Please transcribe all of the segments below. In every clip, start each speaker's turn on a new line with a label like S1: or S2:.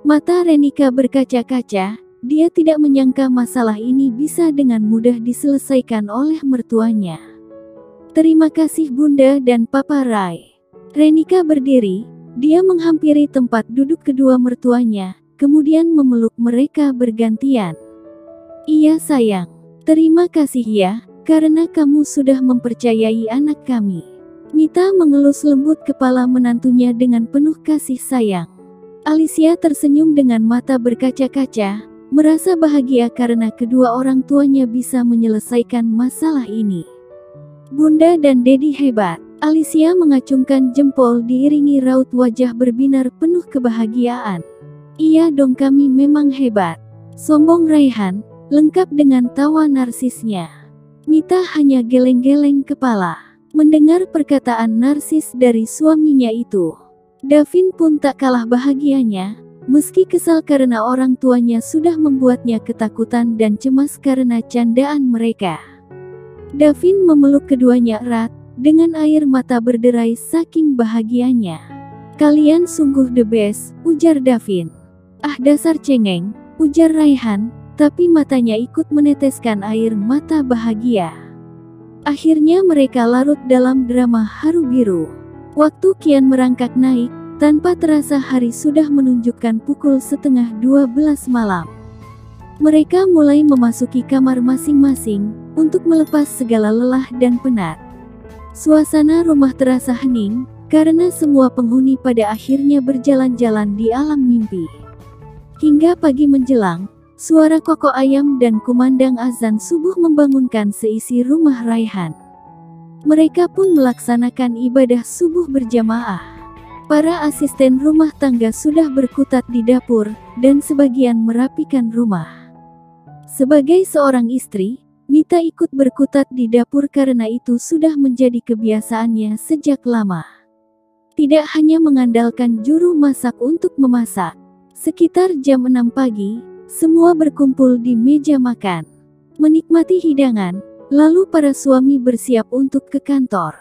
S1: Mata Renika berkaca-kaca, dia tidak menyangka masalah ini bisa dengan mudah diselesaikan oleh mertuanya. Terima kasih Bunda dan Papa Rai. Renika berdiri, dia menghampiri tempat duduk kedua mertuanya, kemudian memeluk mereka bergantian. Iya sayang, terima kasih ya, karena kamu sudah mempercayai anak kami. Mita mengelus lembut kepala menantunya dengan penuh kasih sayang. Alicia tersenyum dengan mata berkaca-kaca, merasa bahagia karena kedua orang tuanya bisa menyelesaikan masalah ini. Bunda dan Dedi hebat. Alicia mengacungkan jempol diiringi raut wajah berbinar penuh kebahagiaan. Iya dong, kami memang hebat, sombong Raihan, lengkap dengan tawa narsisnya. Mita hanya geleng-geleng kepala mendengar perkataan narsis dari suaminya itu. Davin pun tak kalah bahagianya, meski kesal karena orang tuanya sudah membuatnya ketakutan dan cemas karena candaan mereka. Davin memeluk keduanya erat, dengan air mata berderai saking bahagianya. Kalian sungguh the best, ujar Davin. Ah dasar cengeng, ujar Raihan, tapi matanya ikut meneteskan air mata bahagia. Akhirnya mereka larut dalam drama haru biru. Waktu kian merangkak naik, tanpa terasa hari sudah menunjukkan pukul 11:30 malam. Mereka mulai memasuki kamar masing-masing, untuk melepas segala lelah dan penat. Suasana rumah terasa hening, karena semua penghuni pada akhirnya berjalan-jalan di alam mimpi. Hingga pagi menjelang, suara kokok ayam dan kumandang azan subuh membangunkan seisi rumah Raihan. Mereka pun melaksanakan ibadah subuh berjamaah. Para asisten rumah tangga sudah berkutat di dapur, dan sebagian merapikan rumah. Sebagai seorang istri, Mita ikut berkutat di dapur karena itu sudah menjadi kebiasaannya sejak lama. Tidak hanya mengandalkan juru masak untuk memasak. Sekitar jam 6 pagi, semua berkumpul di meja makan, menikmati hidangan. Lalu para suami bersiap untuk ke kantor.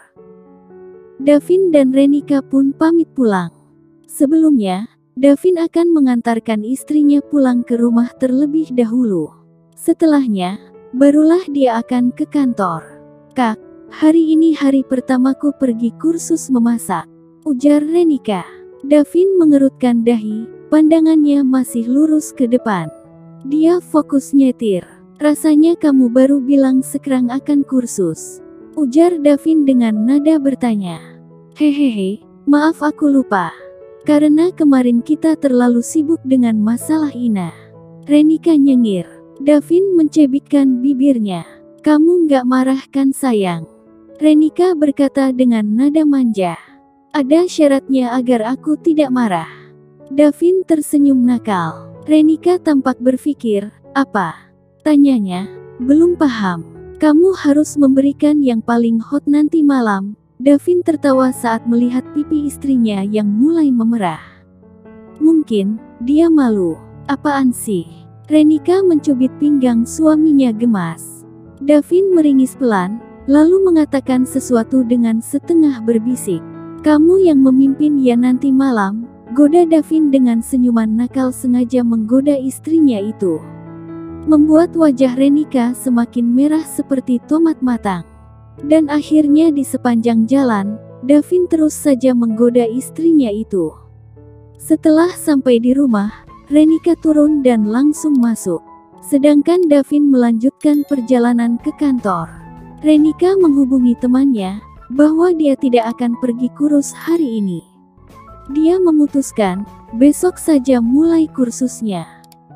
S1: Davin dan Renika pun pamit pulang. Sebelumnya, Davin akan mengantarkan istrinya pulang ke rumah terlebih dahulu. Setelahnya, barulah dia akan ke kantor. Kak, hari ini hari pertamaku pergi kursus memasak, ujar Renika. Davin mengerutkan dahi, pandangannya masih lurus ke depan. Dia fokus nyetir. Rasanya kamu baru bilang sekarang akan kursus, ujar Davin dengan nada bertanya. Hehehe, maaf aku lupa. Karena kemarin kita terlalu sibuk dengan masalah Ina. Renika nyengir. Davin mencebitkan bibirnya. Kamu nggak marah kan sayang? Renika berkata dengan nada manja. Ada syaratnya agar aku tidak marah. Davin tersenyum nakal. Renika tampak berpikir, apa? Tanyanya, belum paham. Kamu harus memberikan yang paling hot nanti malam. Davin tertawa saat melihat pipi istrinya yang mulai memerah. Mungkin, dia malu. Apaan sih? Renika mencubit pinggang suaminya gemas. Davin meringis pelan, lalu mengatakan sesuatu dengan setengah berbisik. Kamu yang memimpin ya nanti malam, goda Davin dengan senyuman nakal sengaja menggoda istrinya itu. Membuat wajah Renika semakin merah seperti tomat matang. Dan akhirnya di sepanjang jalan, Davin terus saja menggoda istrinya itu. Setelah sampai di rumah, Renika turun dan langsung masuk. Sedangkan Davin melanjutkan perjalanan ke kantor. Renika menghubungi temannya, bahwa dia tidak akan pergi kursus hari ini. Dia memutuskan, besok saja mulai kursusnya.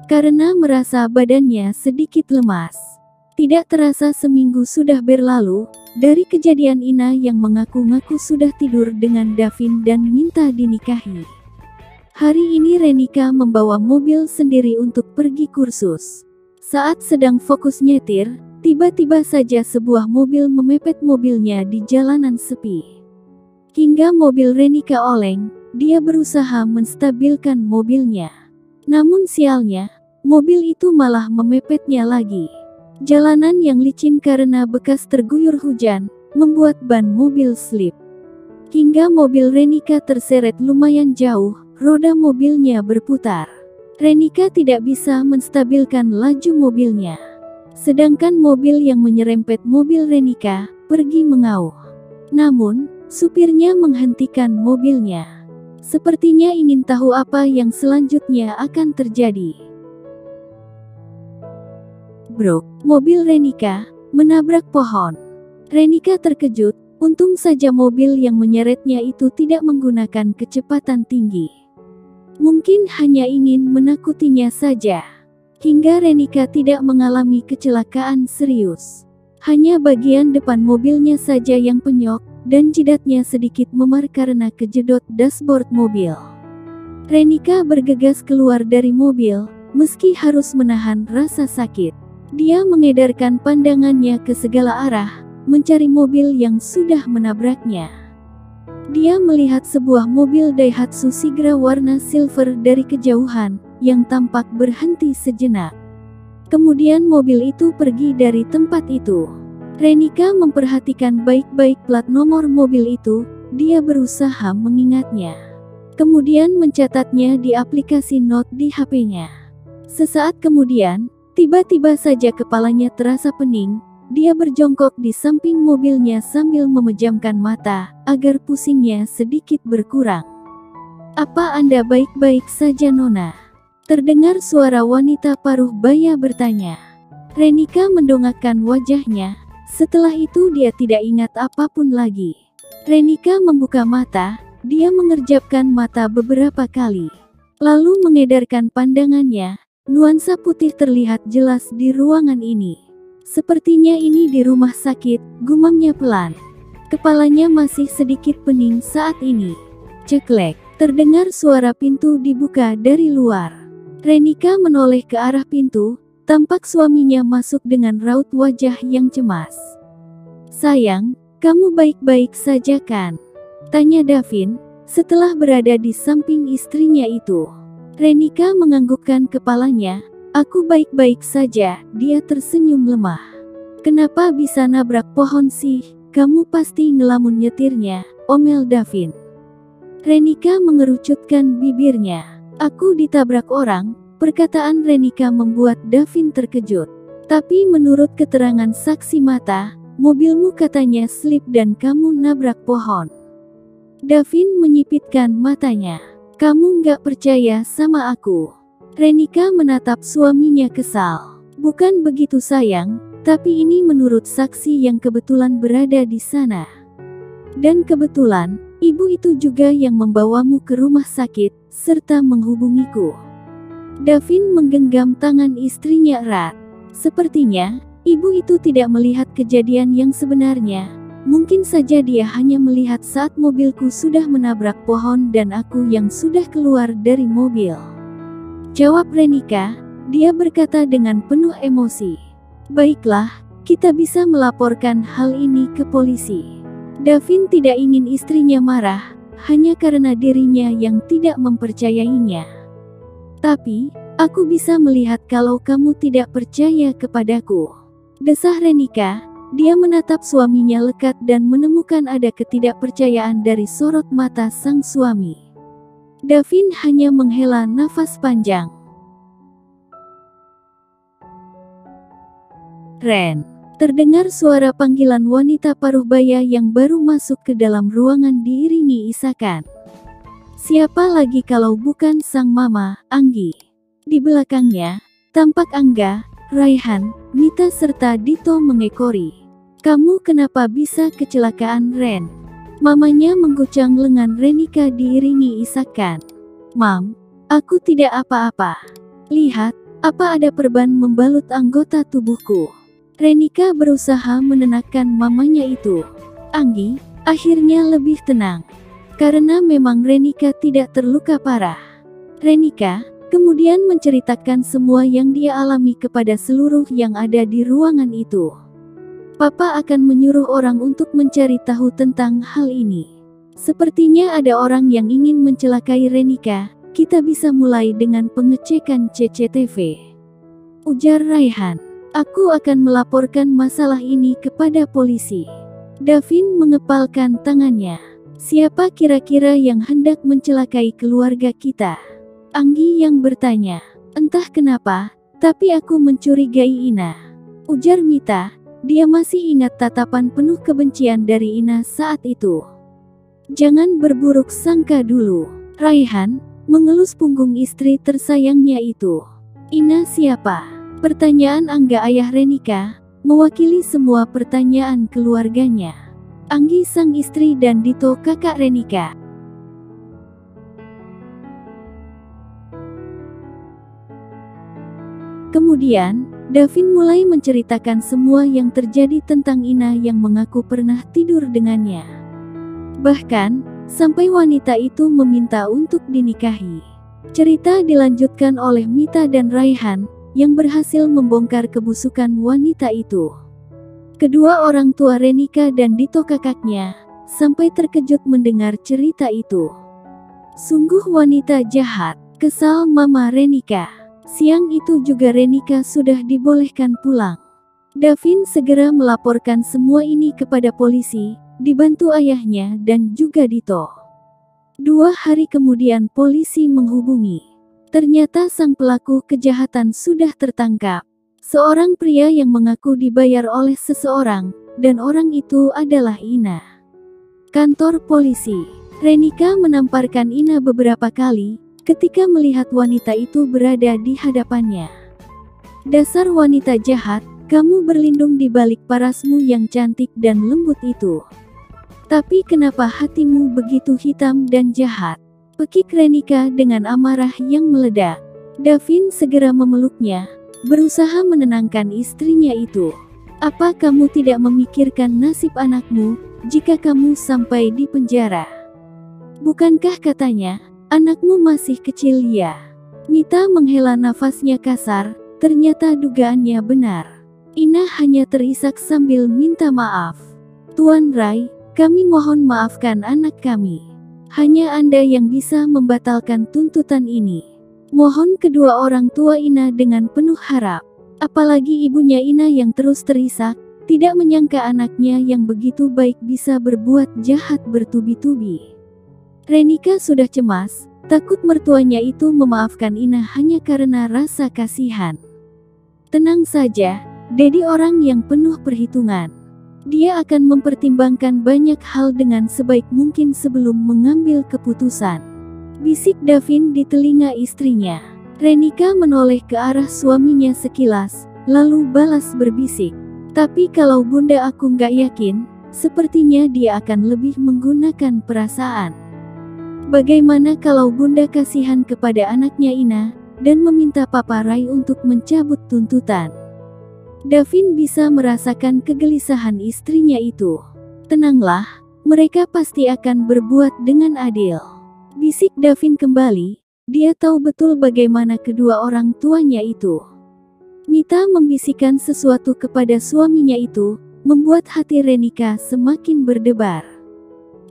S1: Karena merasa badannya sedikit lemas. Tidak terasa seminggu sudah berlalu, dari kejadian Ina yang mengaku-ngaku sudah tidur dengan Davin dan minta dinikahi. Hari ini Renika membawa mobil sendiri untuk pergi kursus. Saat sedang fokus nyetir, tiba-tiba saja sebuah mobil memepet mobilnya di jalanan sepi. Hingga mobil Renika oleng, dia berusaha menstabilkan mobilnya. Namun sialnya, mobil itu malah memepetnya lagi. Jalanan yang licin karena bekas terguyur hujan, membuat ban mobil slip. Hingga mobil Renika terseret lumayan jauh, roda mobilnya berputar. Renika tidak bisa menstabilkan laju mobilnya. Sedangkan mobil yang menyerempet mobil Renika pergi mengauh. Namun, supirnya menghentikan mobilnya. Sepertinya ingin tahu apa yang selanjutnya akan terjadi. Brok, mobil Renika menabrak pohon. Renika terkejut, untung saja mobil yang menyeretnya itu tidak menggunakan kecepatan tinggi. Mungkin hanya ingin menakutinya saja. Hingga Renika tidak mengalami kecelakaan serius. Hanya bagian depan mobilnya saja yang penyok, dan jidatnya sedikit memar karena kejedot dashboard mobil. Renika bergegas keluar dari mobil, meski harus menahan rasa sakit. Dia mengedarkan pandangannya ke segala arah, mencari mobil yang sudah menabraknya. Dia melihat sebuah mobil Daihatsu Sigra warna silver dari kejauhan, yang tampak berhenti sejenak. Kemudian mobil itu pergi dari tempat itu. Renika memperhatikan baik-baik plat nomor mobil itu, dia berusaha mengingatnya. Kemudian mencatatnya di aplikasi note di HP-nya. Sesaat kemudian, tiba-tiba saja kepalanya terasa pening. Dia berjongkok di samping mobilnya sambil memejamkan mata, agar pusingnya sedikit berkurang. "Apa Anda baik-baik saja, Nona?" Terdengar suara wanita paruh baya bertanya. Renika mendongakkan wajahnya, setelah itu dia tidak ingat apapun lagi. Renika membuka mata, dia mengerjapkan mata beberapa kali. Lalu mengedarkan pandangannya, nuansa putih terlihat jelas di ruangan ini. "Sepertinya ini di rumah sakit," gumamnya pelan. Kepalanya masih sedikit pening saat ini. Ceklek, terdengar suara pintu dibuka dari luar. Renika menoleh ke arah pintu, tampak suaminya masuk dengan raut wajah yang cemas. "Sayang, kamu baik-baik saja kan?" tanya Davin, setelah berada di samping istrinya itu. Renika menganggukkan kepalanya. "Aku baik-baik saja," dia tersenyum lemah. "Kenapa bisa nabrak pohon sih? Kamu pasti ngelamun nyetirnya," omel Davin. Renika mengerucutkan bibirnya. "Aku ditabrak orang." Perkataan Renika membuat Davin terkejut. "Tapi menurut keterangan saksi mata, mobilmu katanya slip dan kamu nabrak pohon." Davin menyipitkan matanya. "Kamu nggak percaya sama aku?" Renika menatap suaminya kesal. "Bukan begitu sayang, tapi ini menurut saksi yang kebetulan berada di sana. Dan kebetulan, ibu itu juga yang membawamu ke rumah sakit, serta menghubungiku." Davin menggenggam tangan istrinya erat. Sepertinya, ibu itu tidak melihat kejadian yang sebenarnya. Mungkin saja dia hanya melihat saat mobilku sudah menabrak pohon dan aku yang sudah keluar dari mobil. Jawab Renika, dia berkata dengan penuh emosi. "Baiklah, kita bisa melaporkan hal ini ke polisi." Davin tidak ingin istrinya marah, hanya karena dirinya yang tidak mempercayainya. "Tapi, aku bisa melihat kalau kamu tidak percaya kepadaku," desah Renika. Dia menatap suaminya lekat dan menemukan ada ketidakpercayaan dari sorot mata sang suami. Davin hanya menghela nafas panjang. "Ren." Terdengar suara panggilan wanita paruh baya yang baru masuk ke dalam ruangan diiringi isakan. Siapa lagi kalau bukan sang mama, Anggi. Di belakangnya, tampak Angga, Raihan, Mita serta Dito mengekori. "Kamu kenapa bisa kecelakaan, Ren?" Mamanya mengguncang lengan Renika diiringi isakan. "Mam, aku tidak apa-apa. Lihat, apa ada perban membalut anggota tubuhku." Renika berusaha menenangkan mamanya itu. Anggi, akhirnya lebih tenang. Karena memang Renika tidak terluka parah. Renika kemudian menceritakan semua yang dia alami kepada seluruh yang ada di ruangan itu. "Papa akan menyuruh orang untuk mencari tahu tentang hal ini. Sepertinya ada orang yang ingin mencelakai Renika. Kita bisa mulai dengan pengecekan CCTV," ujar Raihan. "Aku akan melaporkan masalah ini kepada polisi." Davin mengepalkan tangannya. "Siapa kira-kira yang hendak mencelakai keluarga kita? Anggi yang bertanya. Entah kenapa, tapi aku mencurigai Ina. Ujar Mita. Dia masih ingat tatapan penuh kebencian dari Ina saat itu. Jangan berburuk sangka dulu. Raihan mengelus punggung istri tersayangnya itu. Ina siapa? Pertanyaan Angga ayah Renika mewakili semua pertanyaan keluarganya. Anggi sang istri dan Dito kakak Renika. Kemudian, Davin mulai menceritakan semua yang terjadi tentang Ina yang mengaku pernah tidur dengannya. Bahkan, sampai wanita itu meminta untuk dinikahi. Cerita dilanjutkan oleh Mita dan Raihan, yang berhasil membongkar kebusukan wanita itu. Kedua orang tua Renika dan Dito kakaknya, sampai terkejut mendengar cerita itu. Sungguh wanita jahat, kesal Mama Renika. Siang itu juga Renika sudah dibolehkan pulang. Davin segera melaporkan semua ini kepada polisi, dibantu ayahnya dan juga Dito. 2 hari kemudian polisi menghubungi. Ternyata sang pelaku kejahatan sudah tertangkap. Seorang pria yang mengaku dibayar oleh seseorang, dan orang itu adalah Ina. Kantor polisi. Renika menamparkan Ina beberapa kali, ketika melihat wanita itu berada di hadapannya. Dasar wanita jahat, kamu berlindung di balik parasmu yang cantik dan lembut itu. Tapi kenapa hatimu begitu hitam dan jahat? Pekik Renika dengan amarah yang meledak. Davin segera memeluknya, berusaha menenangkan istrinya itu. Apa kamu tidak memikirkan nasib anakmu, jika kamu sampai di penjara? Bukankah katanya, anakmu masih kecil ya? Mita menghela nafasnya kasar, ternyata dugaannya benar. Ina hanya terisak sambil minta maaf. Tuan Rai, kami mohon maafkan anak kami. Hanya Anda yang bisa membatalkan tuntutan ini. Mohon kedua orang tua Ina dengan penuh harap. Apalagi ibunya Ina yang terus terisak, tidak menyangka anaknya yang begitu baik bisa berbuat jahat bertubi-tubi. Renika sudah cemas, takut mertuanya itu memaafkan Ina hanya karena rasa kasihan. Tenang saja, Dedi orang yang penuh perhitungan. Dia akan mempertimbangkan banyak hal dengan sebaik mungkin sebelum mengambil keputusan. Bisik Davin di telinga istrinya. Renika menoleh ke arah suaminya sekilas, lalu balas berbisik. Tapi kalau bunda aku nggak yakin, sepertinya dia akan lebih menggunakan perasaan. Bagaimana kalau bunda kasihan kepada anaknya Ina, dan meminta Papa Rai untuk mencabut tuntutan? Davin bisa merasakan kegelisahan istrinya itu. Tenanglah, mereka pasti akan berbuat dengan adil. Bisik Davin kembali, dia tahu betul bagaimana kedua orang tuanya itu. Mita membisikkan sesuatu kepada suaminya itu, membuat hati Renika semakin berdebar.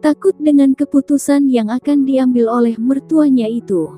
S1: Takut dengan keputusan yang akan diambil oleh mertuanya itu.